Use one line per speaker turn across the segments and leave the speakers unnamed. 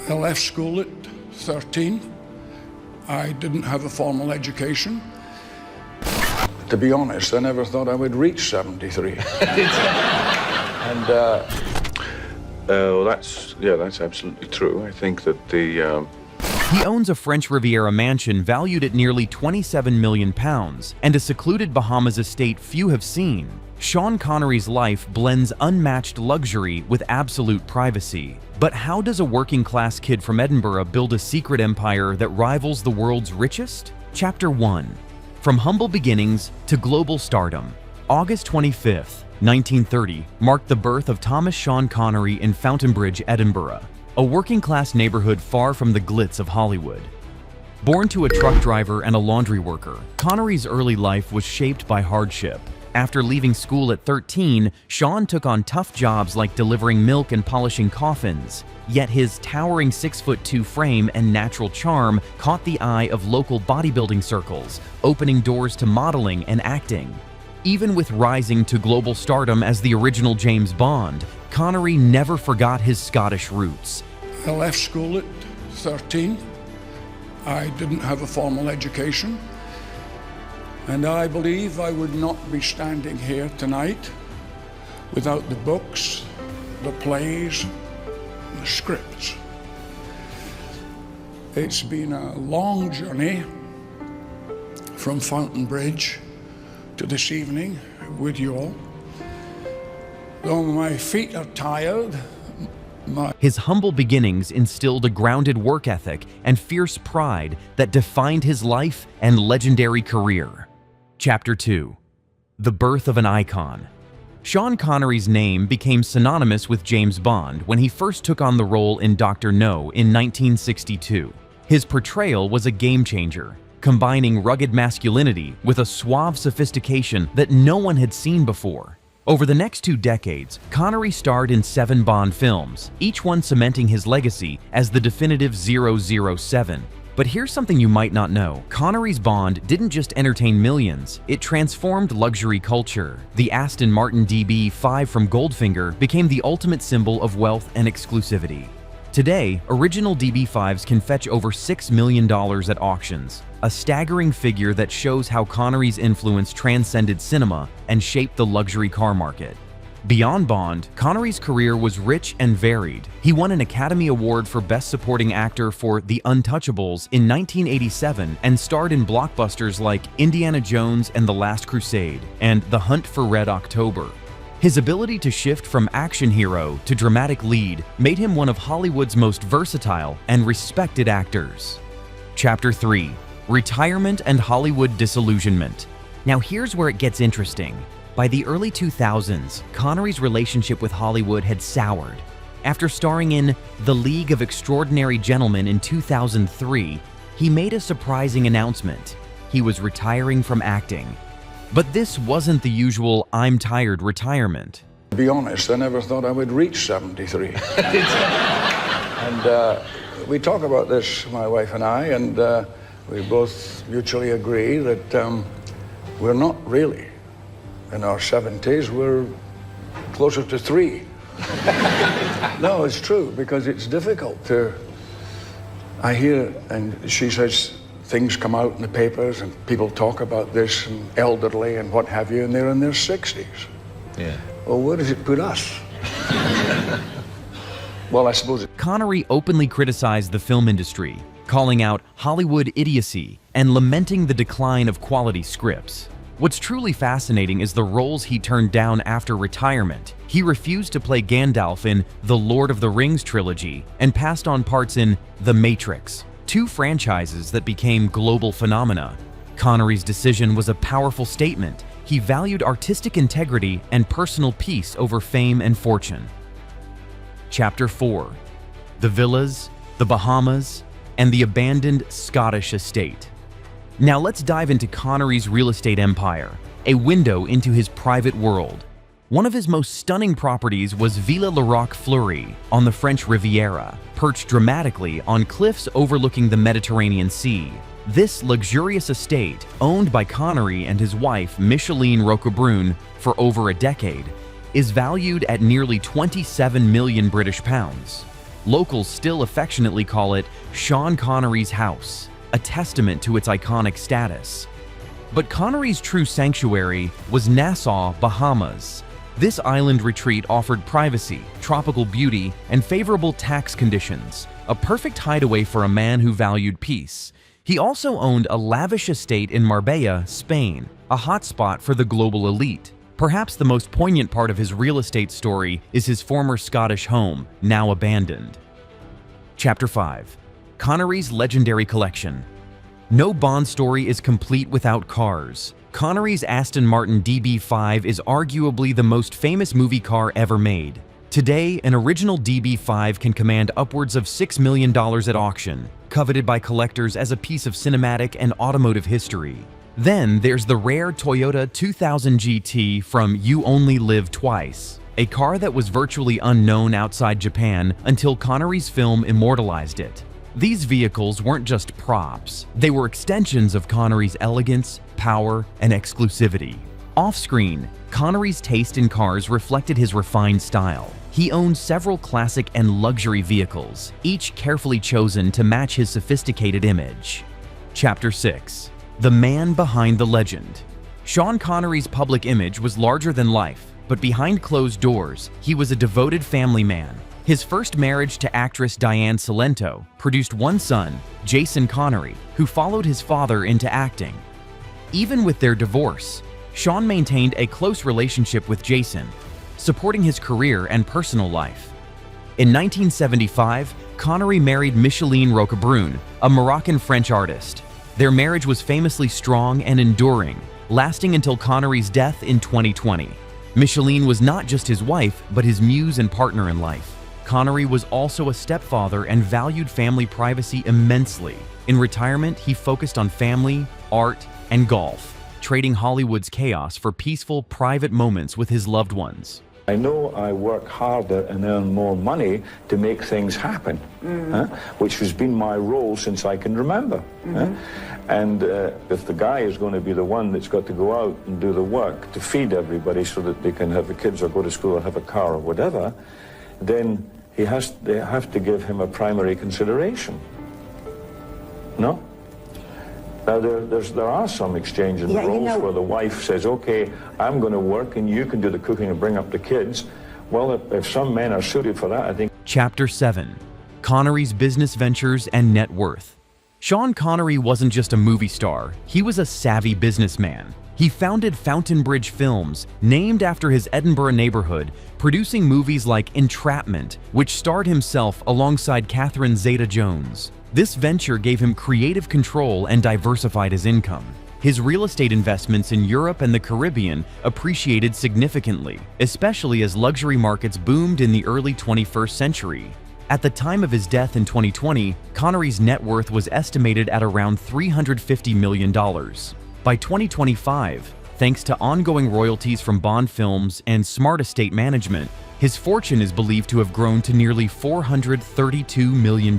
I left school at 13. I didn't have a formal education. To be honest, I never thought I would reach 73.
Well, that's absolutely true. I think that
He owns a French Riviera mansion valued at nearly £27 million and a secluded Bahamas estate few have seen. Sean Connery's life blends unmatched luxury with absolute privacy. But how does a working-class kid from Edinburgh build a secret empire that rivals the world's richest? Chapter 1. From humble beginnings to global stardom. August 25th, 1930 marked the birth of Thomas Sean Connery in Fountainbridge, Edinburgh, a working-class neighborhood far from the glitz of Hollywood. Born to a truck driver and a laundry worker, Connery's early life was shaped by hardship. After leaving school at 13, Sean took on tough jobs like delivering milk and polishing coffins. Yet his towering 6'2" frame and natural charm caught the eye of local bodybuilding circles, opening doors to modeling and acting. Even with rising to global stardom as the original James Bond, Connery never forgot his Scottish roots.
I left school at 13. I didn't have a formal education. And I believe I would not be standing here tonight without the books, the plays, the scripts. It's been a long journey from Fountainbridge to this evening with you all. Though my feet are tired,
His humble beginnings instilled a grounded work ethic and fierce pride that defined his life and legendary career. Chapter 2. The birth of an icon. Sean Connery's name became synonymous with James Bond when he first took on the role in Dr. No in 1962. His portrayal was a game-changer, combining rugged masculinity with a suave sophistication that no one had seen before. Over the next 2 decades, Connery starred in 7 Bond films, each one cementing his legacy as the definitive 007. But here's something you might not know. Connery's Bond didn't just entertain millions, it transformed luxury culture. The Aston Martin DB5 from Goldfinger became the ultimate symbol of wealth and exclusivity. Today, original DB5s can fetch over $6 million at auctions, a staggering figure that shows how Connery's influence transcended cinema and shaped the luxury car market. Beyond Bond, Connery's career was rich and varied. He won an Academy Award for Best Supporting Actor for The Untouchables in 1987 and starred in blockbusters like Indiana Jones and the Last Crusade and The Hunt for Red October. His ability to shift from action hero to dramatic lead made him one of Hollywood's most versatile and respected actors. Chapter 3. Retirement and Hollywood Disillusionment. Now here's where it gets interesting. By the early 2000s, Connery's relationship with Hollywood had soured. After starring in The League of Extraordinary Gentlemen in 2003, he made a surprising announcement. He was retiring from acting. But this wasn't the usual "I'm tired" retirement.
to be honest, I never thought I would reach 73. And we talk about this, my wife and I, and we both mutually agree that we're not really in our 70s, we're closer to 3. No, it's true, because it's difficult to... I hear, and she says, things come out in the papers and people talk about this, and elderly and what have you, and they're in their 60s.
Yeah.
Well, where does it put us? Well, I suppose
Connery openly criticized the film industry, calling out Hollywood idiocy and lamenting the decline of quality scripts. What's truly fascinating is the roles he turned down after retirement. He refused to play Gandalf in the Lord of the Rings trilogy and passed on parts in The Matrix, 2 franchises that became global phenomena. Connery's decision was a powerful statement. He valued artistic integrity and personal peace over fame and fortune. Chapter 4. The Villas, the Bahamas, and the Abandoned Scottish Estate. Now let's dive into Connery's real estate empire, a window into his private world. One of his most stunning properties was Villa Le Roc Fleury on the French Riviera, perched dramatically on cliffs overlooking the Mediterranean Sea. This luxurious estate, owned by Connery and his wife Micheline Roquebrune for over a decade, is valued at nearly 27 million British pounds. Locals still affectionately call it Sean Connery's house, a testament to its iconic status. But Connery's true sanctuary was Nassau, Bahamas. This island retreat offered privacy, tropical beauty, and favorable tax conditions, a perfect hideaway for a man who valued peace. He also owned a lavish estate in Marbella, Spain, a hotspot for the global elite. Perhaps the most poignant part of his real estate story is his former Scottish home, now abandoned. Chapter 5. Connery's legendary collection. No Bond story is complete without cars. Connery's Aston Martin DB5 is arguably the most famous movie car ever made. Today, an original DB5 can command upwards of $6 million at auction, coveted by collectors as a piece of cinematic and automotive history. Then there's the rare Toyota 2000 GT from You Only Live Twice, a car that was virtually unknown outside Japan until Connery's film immortalized it. These vehicles weren't just props, they were extensions of Connery's elegance, power, and exclusivity. Off-screen, Connery's taste in cars reflected his refined style. He owned several classic and luxury vehicles, each carefully chosen to match his sophisticated image. Chapter 6. The man behind the legend. Sean Connery's public image was larger than life, but behind closed doors, he was a devoted family man. His first marriage to actress Diane Cilento produced one son, Jason Connery, who followed his father into acting. Even with their divorce, Sean maintained a close relationship with Jason, supporting his career and personal life. In 1975, Connery married Micheline Roquebrune, a Moroccan-French artist. Their marriage was famously strong and enduring, lasting until Connery's death in 2020. Micheline was not just his wife, but his muse and partner in life. Connery was also a stepfather and valued family privacy immensely. In retirement, he focused on family, art, and golf, trading Hollywood's chaos for peaceful, private moments with his loved ones.
I know I work harder and earn more money to make things happen, which has been my role since I can remember. And if the guy is going to be the one that's got to go out and do the work to feed everybody so that they can have the kids or go to school or have a car or whatever, then they have to give him a primary consideration. No? Now, there are some exchange in the roles where the wife says, okay, I'm going to work and you can do the cooking and bring up the kids. Well, if some men are suited for that, I think.
Chapter 7. Connery's business ventures and net worth. Sean Connery wasn't just a movie star, he was a savvy businessman. He founded Fountainbridge Films, named after his Edinburgh neighborhood, producing movies like Entrapment, which starred himself alongside Catherine Zeta-Jones. This venture gave him creative control and diversified his income. His real estate investments in Europe and the Caribbean appreciated significantly, especially as luxury markets boomed in the early 21st century. At the time of his death in 2020, Connery's net worth was estimated at around $350 million. By 2025, thanks to ongoing royalties from Bond films and smart estate management, his fortune is believed to have grown to nearly $432 million.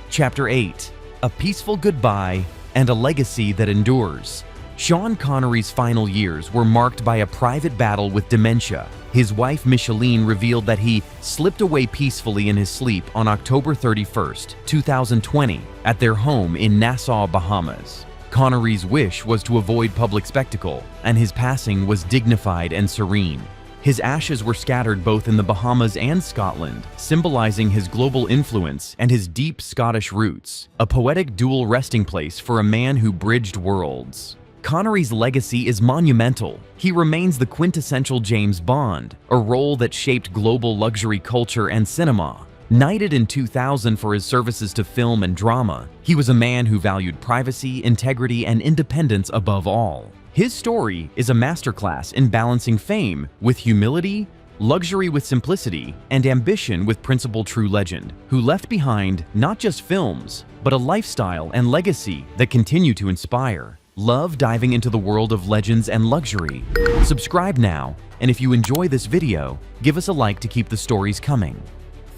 Chapter 8. A peaceful goodbye and a legacy that endures. Sean Connery's final years were marked by a private battle with dementia. His wife Micheline revealed that he slipped away peacefully in his sleep on October 31st, 2020, at their home in Nassau, Bahamas. Connery's wish was to avoid public spectacle, and his passing was dignified and serene. His ashes were scattered both in the Bahamas and Scotland, symbolizing his global influence and his deep Scottish roots, a poetic dual resting place for a man who bridged worlds. Connery's legacy is monumental. He remains the quintessential James Bond, a role that shaped global luxury culture and cinema. Knighted in 2000 for his services to film and drama, he was a man who valued privacy, integrity, and independence above all. His story is a masterclass in balancing fame with humility, luxury with simplicity, and ambition with principled true legend, who left behind not just films, but a lifestyle and legacy that continue to inspire. Love diving into the world of legends and luxury? Subscribe now, and if you enjoy this video, give us a like to keep the stories coming.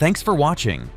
Thanks for watching.